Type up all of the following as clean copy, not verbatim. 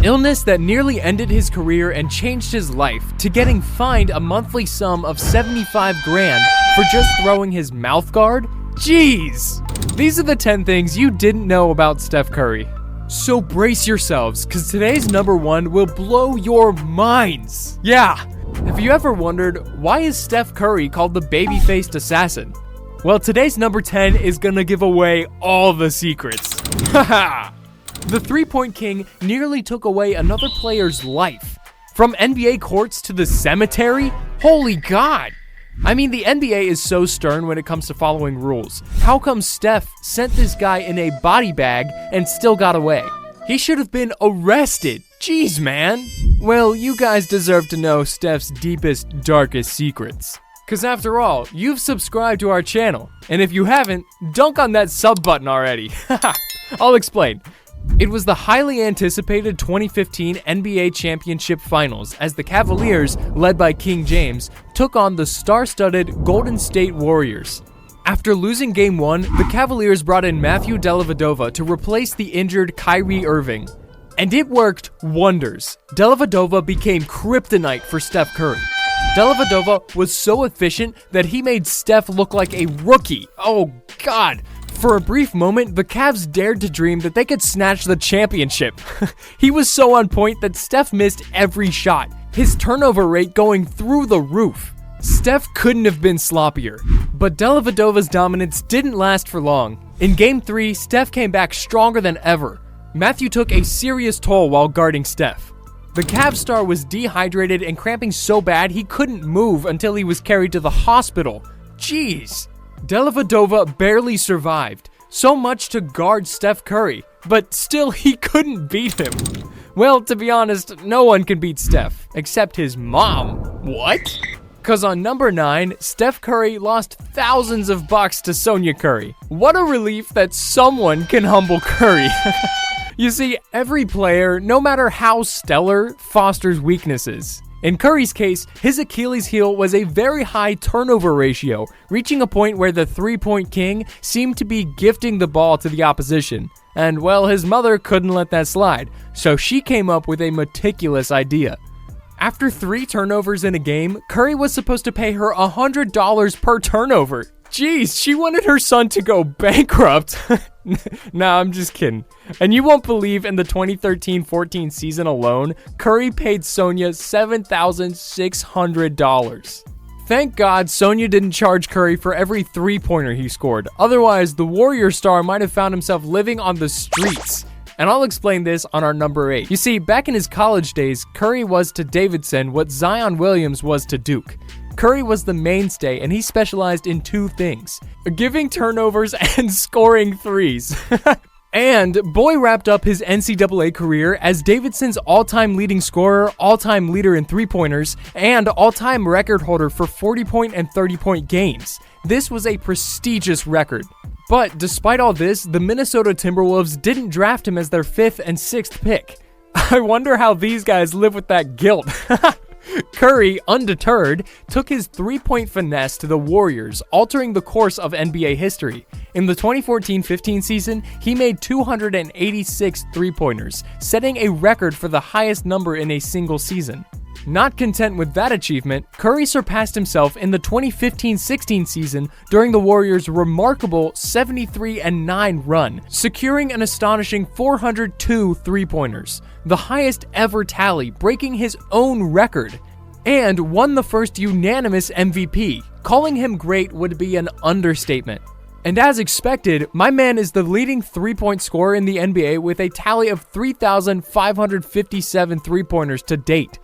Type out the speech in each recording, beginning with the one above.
illness that nearly ended his career and changed his life, to getting fined a monthly sum of 75 grand for just throwing his mouthguard? Jeez! These are the 10 things you didn't know about Steph Curry. So brace yourselves, cause today's number 1 will blow your minds. Yeah, have you ever wondered, why is Steph Curry called the baby-faced assassin? Well, today's number 10 is gonna give away all the secrets. Haha! The three-point king nearly took away another player's life. From NBA courts to the cemetery? Holy God! I mean, the NBA is so stern when it comes to following rules. How come Steph sent this guy in a body bag and still got away? He should have been arrested. Jeez, man. Well, you guys deserve to know Steph's deepest, darkest secrets. Cause after all, you've subscribed to our channel. And if you haven't, dunk on that sub button already. I'll explain. It was the highly anticipated 2015 NBA Championship Finals as the Cavaliers, led by King James, took on the star-studded Golden State Warriors. After losing Game 1, the Cavaliers brought in Matthew Dellavedova to replace the injured Kyrie Irving. And it worked wonders. Dellavedova became kryptonite for Steph Curry. Dellavedova was so efficient that he made Steph look like a rookie. Oh God. For a brief moment, the Cavs dared to dream that they could snatch the championship. He was so on point that Steph missed every shot, his turnover rate going through the roof. Steph couldn't have been sloppier, but Dellavedova's dominance didn't last for long. In Game 3, Steph came back stronger than ever. Matthew took a serious toll while guarding Steph. The Cavs star was dehydrated and cramping so bad he couldn't move until he was carried to the hospital. Jeez. Dellavedova barely survived, so much to guard Steph Curry, but still he couldn't beat him. Well, to be honest, no one can beat Steph, except his mom. What? Cause on number 9, Steph Curry lost thousands of bucks to Sonya Curry. What a relief that someone can humble Curry. You see, every player, no matter how stellar, fosters weaknesses. In Curry's case, his Achilles heel was a very high turnover ratio, reaching a point where the three-point king seemed to be gifting the ball to the opposition. And well, his mother couldn't let that slide, so she came up with a meticulous idea. After 3 turnovers in a game, Curry was supposed to pay her $100 per turnover. Jeez, she wanted her son to go bankrupt. Nah, I'm just kidding. And you won't believe, in the 2013-14 season alone, Curry paid Sonya $7,600. Thank God Sonya didn't charge Curry for every three-pointer he scored. Otherwise, the Warrior star might have found himself living on the streets. And I'll explain this on our number 8. You see, back in his college days, Curry was to Davidson what Zion Williams was to Duke. Curry was the mainstay, and he specialized in 2 things: giving turnovers and scoring threes. And boy wrapped up his NCAA career as Davidson's all-time leading scorer, all-time leader in three-pointers, and all-time record holder for 40-point and 30-point games. This was a prestigious record. But despite all this, the Minnesota Timberwolves didn't draft him as their 5th and 6th pick. I wonder how these guys live with that guilt. Curry, undeterred, took his three-point finesse to the Warriors, altering the course of NBA history. In the 2014-15 season, he made 286 three-pointers, setting a record for the highest number in a single season. Not content with that achievement, Curry surpassed himself in the 2015-16 season during the Warriors' remarkable 73-9 run, securing an astonishing 402 three-pointers, the highest ever tally, breaking his own record, and won the first unanimous MVP. Calling him great would be an understatement. And as expected, my man is the leading three-point scorer in the NBA with a tally of 3,557 three-pointers to date.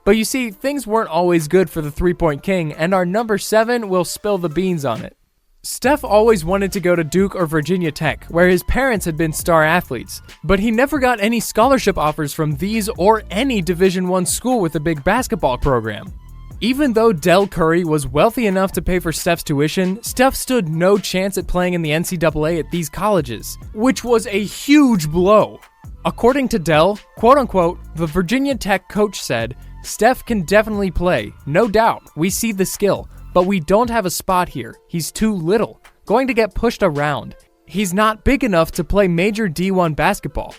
But you see, things weren't always good for the three-point king, and our number 7 will spill the beans on it. Steph always wanted to go to Duke or Virginia Tech, where his parents had been star athletes, but he never got any scholarship offers from these or any Division I school with a big basketball program. Even though Del Curry was wealthy enough to pay for Steph's tuition, Steph stood no chance at playing in the NCAA at these colleges, which was a huge blow. According to Del, quote-unquote, the Virginia Tech coach said, "Steph can definitely play, no doubt, we see the skill, but we don't have a spot here. He's too little, going to get pushed around. He's not big enough to play major D1 basketball."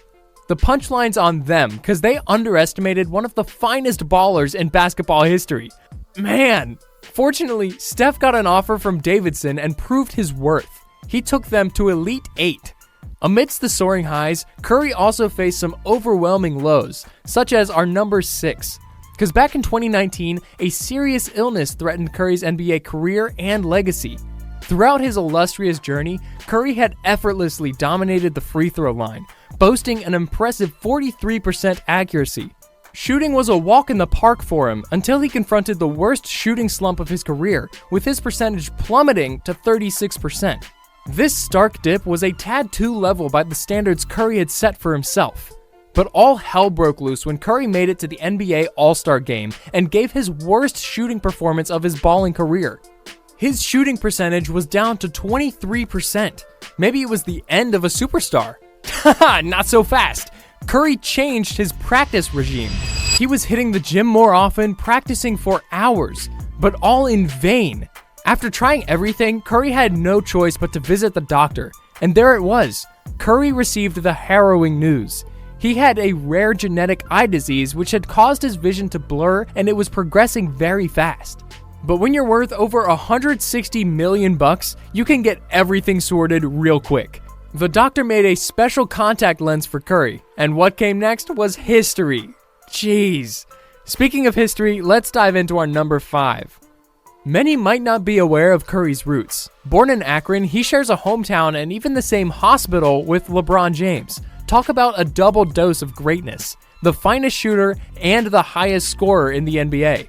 The punchline's on them because they underestimated one of the finest ballers in basketball history. Man! Fortunately, Steph got an offer from Davidson and proved his worth. He took them to Elite 8. Amidst the soaring highs, Curry also faced some overwhelming lows, such as our number 6. Because back in 2019, a serious illness threatened Curry's NBA career and legacy. Throughout his illustrious journey, Curry had effortlessly dominated the free throw line, boasting an impressive 43% accuracy. Shooting was a walk in the park for him until he confronted the worst shooting slump of his career, with his percentage plummeting to 36%. This stark dip was a tad too level by the standards Curry had set for himself. But all hell broke loose when Curry made it to the NBA All-Star Game and gave his worst shooting performance of his balling career. His shooting percentage was down to 23%. Maybe it was the end of a superstar. Haha, not so fast. Curry changed his practice regime. He was hitting the gym more often, practicing for hours, but all in vain. After trying everything, Curry had no choice but to visit the doctor, and there it was. Curry received the harrowing news. He had a rare genetic eye disease which had caused his vision to blur, and it was progressing very fast. But when you're worth over $160 million, you can get everything sorted real quick. The doctor made a special contact lens for Curry, and what came next was history. Jeez. Speaking of history, let's dive into our number 5. Many might not be aware of Curry's roots. Born in Akron, he shares a hometown and even the same hospital with LeBron James. Talk about a double dose of greatness. The finest shooter and the highest scorer in the NBA.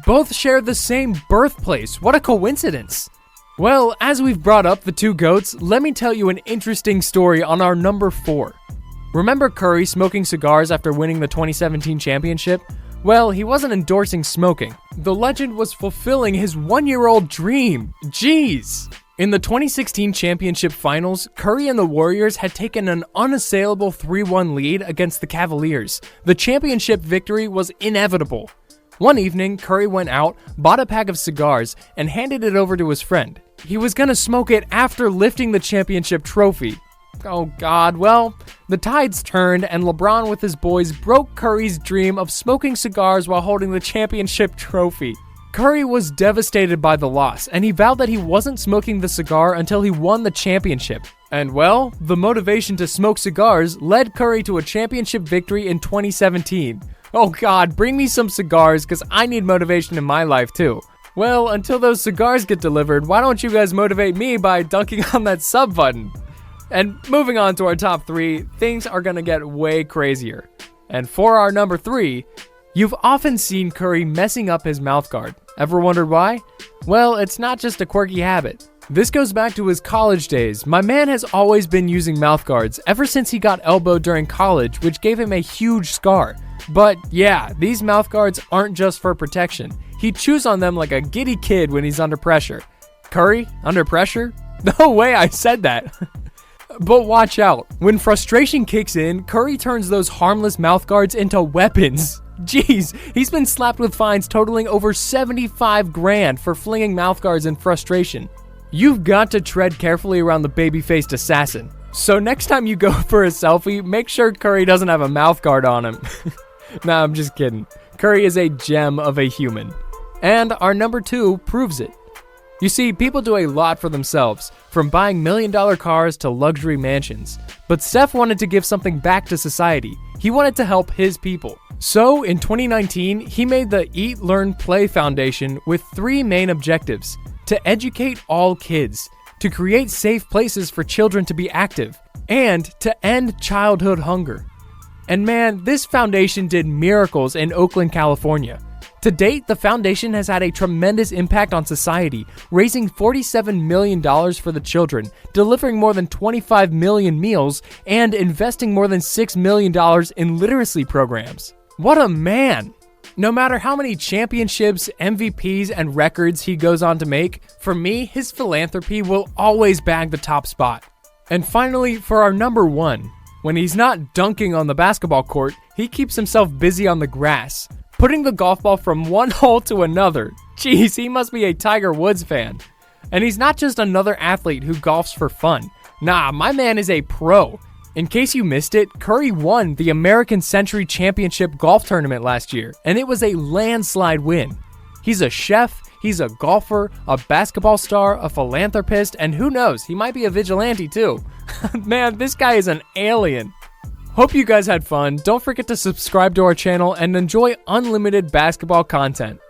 Both share the same birthplace. What a coincidence. Well, as we've brought up the two GOATs, let me tell you an interesting story on our number 4. Remember Curry smoking cigars after winning the 2017 championship? Well, he wasn't endorsing smoking. The legend was fulfilling his one-year-old dream. Jeez! In the 2016 championship finals, Curry and the Warriors had taken an unassailable 3-1 lead against the Cavaliers. The championship victory was inevitable. One evening, Curry went out, bought a pack of cigars, and handed it over to his friend. He was gonna smoke it after lifting the championship trophy. Oh god, well, the tides turned and LeBron with his boys broke Curry's dream of smoking cigars while holding the championship trophy. Curry was devastated by the loss, and he vowed that he wasn't smoking the cigar until he won the championship. And well, the motivation to smoke cigars led Curry to a championship victory in 2017. Oh god, bring me some cigars because I need motivation in my life too. Well, until those cigars get delivered, why don't you guys motivate me by dunking on that sub button? And moving on to our top 3, things are gonna get way crazier. And for our number 3, you've often seen Curry messing up his mouthguard. Ever wondered why? Well, it's not just a quirky habit. This goes back to his college days. My man has always been using mouthguards ever since he got elbowed during college, which gave him a huge scar. But yeah, these mouthguards aren't just for protection. He chews on them like a giddy kid when he's under pressure. Curry, under pressure? No way I said that. But watch out. When frustration kicks in, Curry turns those harmless mouthguards into weapons. Jeez, he's been slapped with fines totaling over 75 grand for flinging mouthguards in frustration. You've got to tread carefully around the baby-faced assassin. So next time you go for a selfie, make sure Curry doesn't have a mouthguard on him. Nah, I'm just kidding. Curry is a gem of a human. And our number 2 proves it. You see, people do a lot for themselves, from buying million-dollar cars to luxury mansions. But Steph wanted to give something back to society. He wanted to help his people. So, in 2019, he made the Eat, Learn, Play Foundation with 3 main objectives: to educate all kids, to create safe places for children to be active, and to end childhood hunger. And man, this foundation did miracles in Oakland, California. To date, the foundation has had a tremendous impact on society, raising $47 million for the children, delivering more than 25 million meals, and investing more than $6 million in literacy programs. What a man! No matter how many championships, MVPs, and records he goes on to make, for me, his philanthropy will always bag the top spot. And finally, for our number 1, when he's not dunking on the basketball court, he keeps himself busy on the grass, putting the golf ball from one hole to another. Jeez, he must be a Tiger Woods fan. And he's not just another athlete who golfs for fun. Nah, my man is a pro. In case you missed it, Curry won the American Century Championship golf tournament last year, and it was a landslide win. He's a chef, he's a golfer, a basketball star, a philanthropist, and who knows, he might be a vigilante too. Man, this guy is an alien. Hope you guys had fun. Don't forget to subscribe to our channel and enjoy unlimited basketball content.